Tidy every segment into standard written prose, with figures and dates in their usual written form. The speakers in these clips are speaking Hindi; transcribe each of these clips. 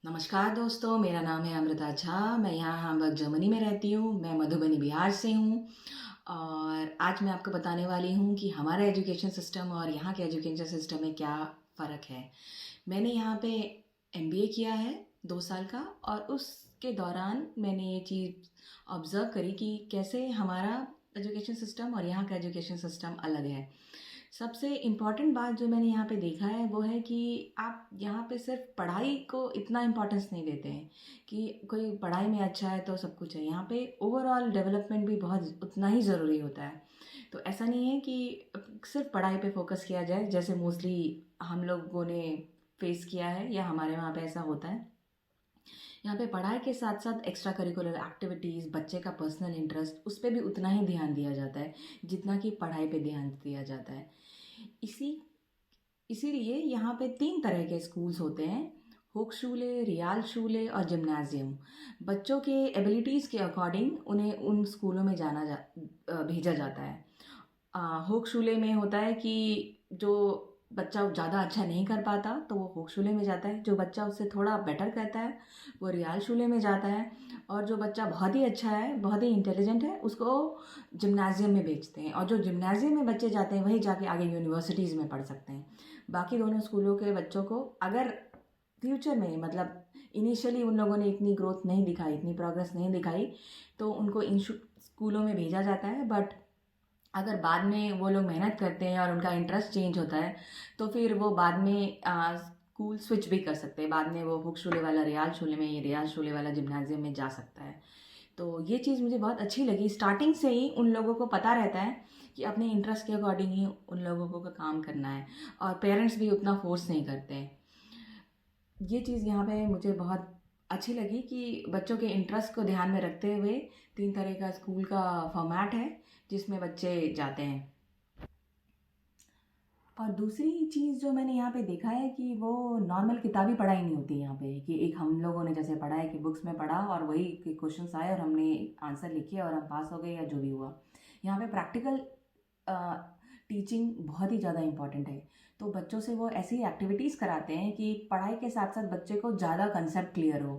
नमस्कार दोस्तों, मेरा नाम है अमृता झा। मैं यहाँ हैम्बर्ग जर्मनी में रहती हूँ। मैं मधुबनी बिहार से हूँ और आज मैं आपको बताने वाली हूँ कि हमारा एजुकेशन सिस्टम और यहाँ के एजुकेशन सिस्टम में क्या फ़र्क है। मैंने यहाँ पे एमबीए किया है 2 साल का और उसके दौरान मैंने ये चीज़ ऑब्ज़र्व करी कि कैसे हमारा एजुकेशन सिस्टम और यहाँ का एजुकेशन सिस्टम अलग है। सबसे इम्पॉर्टेंट बात जो मैंने यहाँ पे देखा है वो है कि आप यहाँ पे सिर्फ पढ़ाई को इतना इम्पोर्टेंस नहीं देते हैं कि कोई पढ़ाई में अच्छा है तो सब कुछ है। यहाँ पे ओवरऑल डेवलपमेंट भी बहुत उतना ही ज़रूरी होता है। तो ऐसा नहीं है कि सिर्फ पढ़ाई पे फोकस किया जाए जैसे मोस्टली हम लोगों ने फेस किया है या हमारे वहाँ पे ऐसा होता है। यहाँ पे पढ़ाई के साथ साथ एक्स्ट्रा करिकुलर एक्टिविटीज़, बच्चे का पर्सनल इंटरेस्ट उस पे भी उतना ही ध्यान दिया जाता है जितना कि पढ़ाई पे ध्यान दिया जाता है। इसी इसीलिए यहाँ पे 3 तरह के स्कूल्स होते हैं, होकशूले, रियालशूले और जिम्नाजियम। बच्चों के एबिलिटीज़ के अकॉर्डिंग उन्हें उन स्कूलों में भेजा जाता है। होकशूले में होता है कि जो बच्चा ज़्यादा अच्छा नहीं कर पाता तो वो होकशूले में जाता है, जो बच्चा उससे थोड़ा बेटर करता है वो रियालशूले में जाता है और जो बच्चा बहुत ही अच्छा है, बहुत ही इंटेलिजेंट है, उसको जिम्नाजियम में भेजते हैं और जो जिम्नाजियम में बच्चे जाते हैं वही जाके आगे यूनिवर्सिटीज़ में पढ़ सकते हैं। बाकी दोनों स्कूलों के बच्चों को अगर फ्यूचर में मतलब इनिशियली उन लोगों ने इतनी ग्रोथ नहीं दिखाई, इतनी प्रोग्रेस नहीं दिखाई तो उनको इन स्कूलों में भेजा जाता है। बट अगर बाद में वो लोग मेहनत करते हैं और उनका इंटरेस्ट चेंज होता है तो फिर वो बाद में स्कूल स्विच भी कर सकते हैं। बाद में वो हुक शूले वाला रियाल शूले में, ये रियाल शूले वाला जिम्नाजियम में जा सकता है। तो ये चीज़ मुझे बहुत अच्छी लगी। स्टार्टिंग से ही उन लोगों को पता रहता है कि अपने इंटरेस्ट के अकॉर्डिंग ही उन लोगों को का काम करना है और पेरेंट्स भी उतना फोर्स नहीं करते हैं। ये चीज़ यहाँ पे मुझे बहुत अच्छी लगी कि बच्चों के इंटरेस्ट को ध्यान में रखते हुए 3 तरह का स्कूल का फॉर्मेट है जिसमें बच्चे जाते हैं। और दूसरी चीज़ जो मैंने यहाँ पे देखा है कि वो नॉर्मल किताबी पढ़ाई नहीं होती यहाँ पे कि एक हम लोगों ने जैसे पढ़ा है कि बुक्स में पढ़ा और वही के क्वेश्चंस आए और हमने आंसर लिखे और हम पास हो गए या जो भी हुआ। यहाँ पे प्रैक्टिकल टीचिंग बहुत ही ज़्यादा इम्पॉर्टेंट है। तो बच्चों से वो ऐसी एक्टिविटीज़ कराते हैं कि पढ़ाई के साथ साथ बच्चे को ज़्यादा कंसेप्ट क्लियर हो,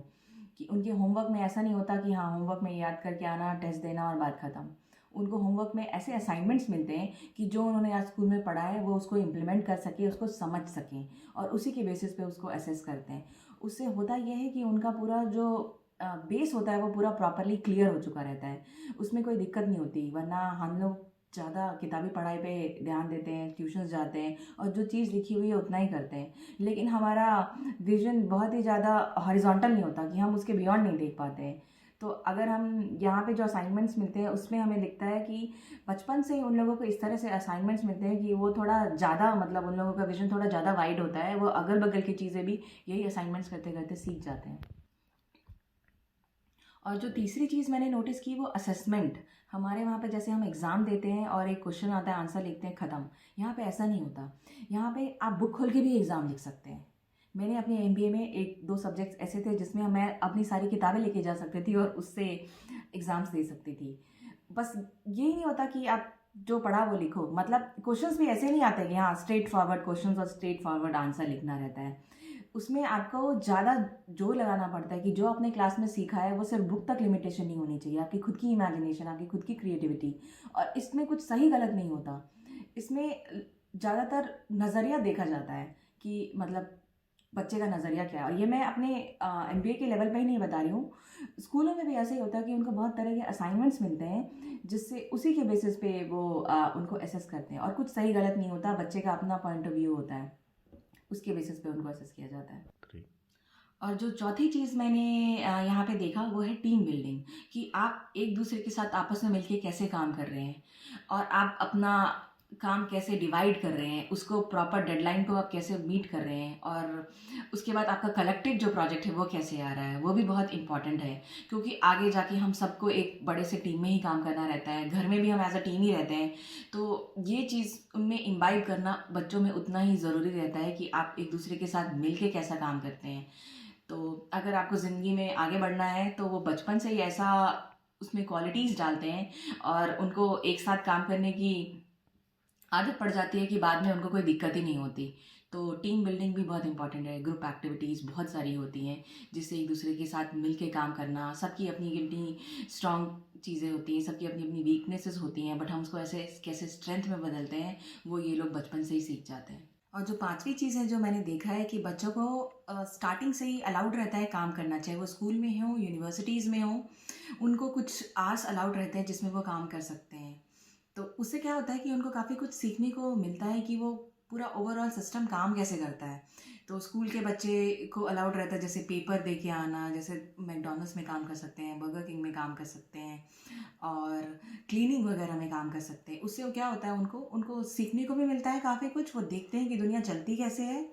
कि उनके होमवर्क में ऐसा नहीं होता कि हाँ होमवर्क में याद करके आना, टेस्ट देना और बात ख़त्म। उनको होमवर्क में ऐसे असाइनमेंट्स मिलते हैं कि जो उन्होंने आज स्कूल में पढ़ा है वो उसको इम्प्लीमेंट कर सके, उसको समझ सकें और उसी के बेसिस पे उसको असेस करते हैं। उससे होता यह है कि उनका पूरा जो बेस होता है वो पूरा प्रॉपरली क्लियर हो चुका रहता है, उसमें कोई दिक्कत नहीं होती। वरना हम लोग ज़्यादा किताबी पढ़ाई पे ध्यान देते हैं, ट्यूशन्स जाते हैं और जो चीज़ लिखी हुई है उतना ही करते हैं, लेकिन हमारा विजन बहुत ही ज़्यादा हॉरिजॉन्टल नहीं होता कि हम उसके बियॉन्ड नहीं देख पाते हैं। तो अगर हम यहाँ पे जो असाइनमेंट्स मिलते हैं उसमें हमें लिखता है कि बचपन से ही उन लोगों को इस तरह से असाइनमेंट्स मिलते हैं कि वो थोड़ा ज़्यादा मतलब उन लोगों का विजन थोड़ा ज़्यादा वाइड होता है, वो अगल बगल की चीज़ें भी यही असाइनमेंट्स करते करते सीख जाते हैं। और जो तीसरी चीज़ मैंने नोटिस की वो असेसमेंट। हमारे वहाँ पे जैसे हम एग्ज़ाम देते हैं और एक क्वेश्चन आता है, आंसर लिखते हैं, ख़त्म। यहाँ पे ऐसा नहीं होता। यहाँ पे आप बुक खोल के भी एग्ज़ाम लिख सकते हैं। मैंने अपने एमबीए में 1-2 सब्जेक्ट्स ऐसे थे जिसमें मैं अपनी सारी किताबें लेके जा सकती थी और उससे एग्ज़ाम्स दे सकती थी। बस यही नहीं होता कि आप जो पढ़ा वो लिखो, मतलब क्वेश्चंस भी ऐसे नहीं आते कि हाँ स्ट्रेट फॉरवर्ड क्वेश्चंस और स्ट्रेट फॉरवर्ड आंसर लिखना रहता है। उसमें आपको ज़्यादा जोर लगाना पड़ता है कि जो आपने क्लास में सीखा है वो सिर्फ बुक तक लिमिटेशन नहीं होनी चाहिए, आपकी खुद की इमेजिनेशन, आपकी खुद की क्रिएटिविटी। और इसमें कुछ सही गलत नहीं होता, इसमें ज़्यादातर नज़रिया देखा जाता है कि मतलब बच्चे का नज़रिया क्या है। और ये मैं अपने एमबीए के लेवल पे ही नहीं बता रही हूँ, स्कूलों में भी ऐसे ही होता है कि उनको बहुत तरह के असाइनमेंट्स मिलते हैं जिससे उसी के बेसिस पे वो उनको असेस करते हैं और कुछ सही गलत नहीं होता, बच्चे का अपना पॉइंट ऑफ व्यू होता है, उसके बेसिस पे उनको असेस किया जाता है। और जो चौथी चीज़ मैंने यहाँ पे देखा वो है टीम बिल्डिंग, कि आप एक दूसरे के साथ आपस में मिलके कैसे काम कर रहे हैं और आप अपना काम कैसे डिवाइड कर रहे हैं, उसको प्रॉपर डेडलाइन को आप कैसे मीट कर रहे हैं और उसके बाद आपका कलेक्टिव जो प्रोजेक्ट है वो कैसे आ रहा है, वो भी बहुत इंपॉर्टेंट है। क्योंकि आगे जाके हम सबको एक बड़े से टीम में ही काम करना रहता है, घर में भी हम एज अ टीम ही रहते हैं। तो ये चीज़ उनमें इम्बाइब करना बच्चों में उतना ही ज़रूरी रहता है कि आप एक दूसरे के साथ मिल के कैसा काम करते हैं। तो अगर आपको ज़िंदगी में आगे बढ़ना है तो वो बचपन से ही ऐसा उसमें क्वालिटीज़ डालते हैं और उनको एक साथ काम करने की आदत पड़ जाती है कि बाद में उनको कोई दिक्कत ही नहीं होती। तो टीम बिल्डिंग भी बहुत इंपॉर्टेंट है, ग्रुप एक्टिविटीज़ बहुत सारी होती हैं, जिससे एक दूसरे के साथ मिल के काम करना, सबकी अपनी अपनी स्ट्रॉन्ग चीज़ें होती हैं, सबकी अपनी अपनी वीकनेसेस होती हैं, बट हम उसको ऐसे कैसे स्ट्रेंथ में बदलते हैं, वो ये लोग बचपन से ही सीख जाते हैं। और जो पांचवी चीज़ है जो मैंने देखा है कि बच्चों को स्टार्टिंग से ही अलाउड रहता है काम करना, चाहे वो स्कूल में हो, यूनिवर्सिटीज़ में हो, उनको कुछ आवर्स अलाउड रहते हैं जिसमें वो काम कर सकते हैं। तो उससे क्या होता है कि उनको काफ़ी कुछ सीखने को मिलता है कि वो पूरा ओवरऑल सिस्टम काम कैसे करता है। तो स्कूल के बच्चे को अलाउड रहता है जैसे पेपर दे के आना, जैसे मैकडॉनल्ड्स में काम कर सकते हैं, बर्गर किंग में काम कर सकते हैं और क्लीनिंग वगैरह में काम कर सकते हैं। उससे वो क्या होता है, उनको उनको सीखने को भी मिलता है काफ़ी कुछ, वो देखते हैं कि दुनिया चलती कैसे है।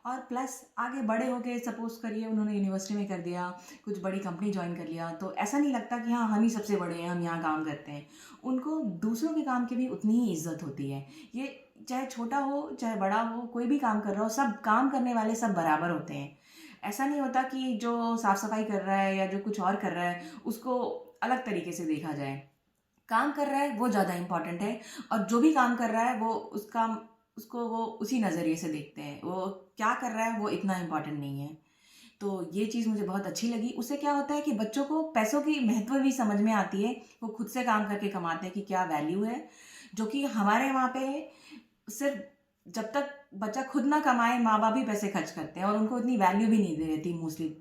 और प्लस आगे बड़े हो गए, सपोज़ करिए उन्होंने यूनिवर्सिटी में कर दिया, कुछ बड़ी कंपनी जॉइन कर लिया, तो ऐसा नहीं लगता कि हाँ, हम ही सबसे बड़े हैं, हम यहाँ काम करते हैं। उनको दूसरों के काम की भी उतनी ही इज़्ज़त होती है। ये चाहे छोटा हो, चाहे बड़ा हो, कोई भी काम कर रहा हो, सब काम करने वाले सब बराबर होते हैं। ऐसा नहीं होता कि जो साफ-सफाई कर रहा है या जो कुछ और कर रहा है, उसको अलग तरीके से देखा जाए। काम कर रहा है वो ज़्यादा इम्पोर्टेंट है, और जो भी काम कर रहा है वो उसका उसको वो उसी नज़रिए से देखते हैं। वो क्या कर रहा है वो इतना इम्पोर्टेंट नहीं है। तो ये चीज़ मुझे बहुत अच्छी लगी। उससे क्या होता है कि बच्चों को पैसों की महत्व भी समझ में आती है। वो खुद से काम करके कमाते हैं कि क्या वैल्यू है, जो कि हमारे वहाँ पे सिर्फ़ जब तक बच्चा खुद ना कमाए, माँ-बाप ही पैसे खर्च करते हैं और उनको इतनी वैल्यू भी नहीं दे रहती मोस्टली।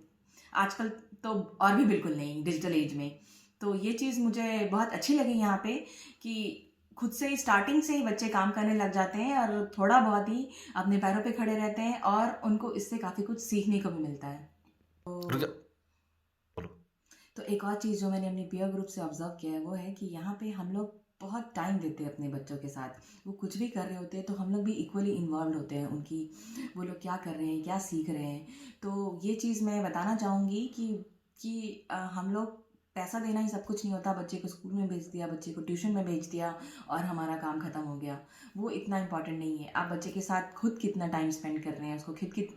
आजकल तो और भी बिल्कुल नहीं, डिजिटल एज में। तो ये चीज़ मुझे बहुत अच्छी लगी यहाँ पे कि खुद से ही स्टार्टिंग से ही बच्चे काम करने लग जाते हैं और थोड़ा बहुत ही अपने पैरों पे खड़े रहते हैं और उनको इससे काफ़ी कुछ सीखने को भी मिलता है। रुक जा। तो बोलो। तो एक और चीज़ जो मैंने अपने पीयर ग्रुप से ऑब्ज़र्व किया है वो है कि यहाँ पे हम लोग बहुत टाइम देते हैं अपने बच्चों के साथ। वो कुछ भी कर रहे होते हैं तो हम लोग भी इक्वली इन्वॉल्व्ड होते हैं उनकी, वो लोग क्या कर रहे हैं, क्या सीख रहे हैं। तो ये चीज़ मैं बताना चाहूँगी कि हम लोग पैसा देना ही सब कुछ नहीं होता। बच्चे को स्कूल में भेज दिया, बच्चे को ट्यूशन में भेज दिया और हमारा काम ख़त्म हो गया। वो इतना इम्पोर्टेंट नहीं है। आप बच्चे के साथ खुद कितना टाइम स्पेंड कर रहे हैं, उसको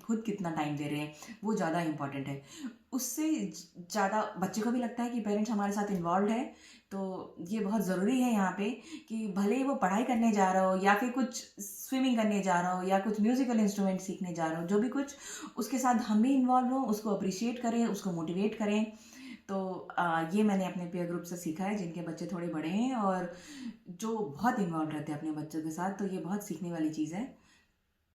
खुद कितना टाइम दे रहे हैं, वो ज़्यादा इम्पोर्टेंट है। उससे ज़्यादा बच्चे को भी लगता है कि पेरेंट्स हमारे साथ इन्वॉल्व है। तो ये बहुत ज़रूरी है यहाँ पे कि भले ही वो पढ़ाई करने जा रहा हो या फिर कुछ स्विमिंग करने जा रहा हो या कुछ म्यूज़िकल इंस्ट्रूमेंट सीखने जा रहा हो, जो भी कुछ, उसके साथ हम भी इन्वॉल्व हों, उसको अप्रिशिएट करें, उसको मोटिवेट करें। तो ये मैंने अपने पीयर ग्रुप से सीखा है जिनके बच्चे थोड़े बड़े हैं और जो बहुत इन्वॉल्व रहते हैं अपने बच्चों के साथ। तो ये बहुत सीखने वाली चीज़ है।